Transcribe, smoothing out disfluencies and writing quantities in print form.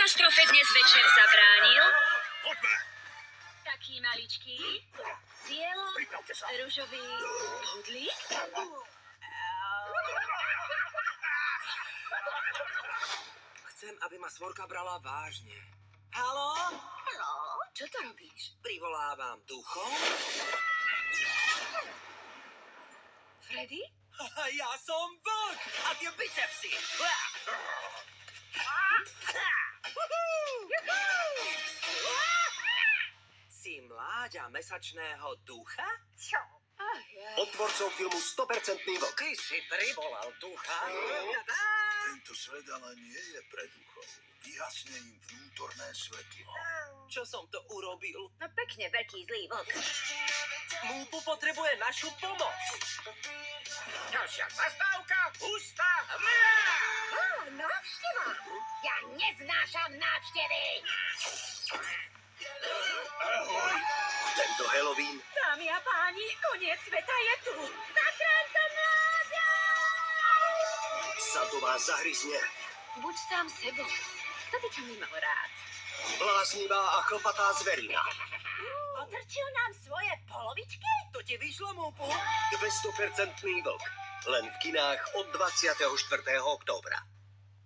katastrofe dnes večer zabránil? Poďme! Taký maličký. Bielo, ružový pudlík. Chcem, aby ma svorka brala vážne. Haló? Haló, čo to robíš? Privolávam duchov? Freddy? Ja som vlk! A tie bicepsy! Si mláďa mesačného ducha? Ach ja. Od tvorcov filmu 100% vlk. Ty si privolal ducha? Tento svet ale nie je pre duchov. Vyhasne im vnútorné svetlo. Čo som to urobil? No pekne, veľký zlý vlk. Múpu potrebuje našu pomoc. Ďalšia zastávka, hustá Návšteva. Ja neznášam návštevy. Ahoj! Tento Halloween Dámy a páni, koniec sveta je tu. Zachráňte mláďa! sa do vás zahryzne. Buď sám sebou. Kto by ťa nemal rád? Bláznivá a chlpatá zverina. Otrčil nám svoje polovičky? To ti vyšlo, Múpu? 200% vlk. Len v kinách od 24. októbra.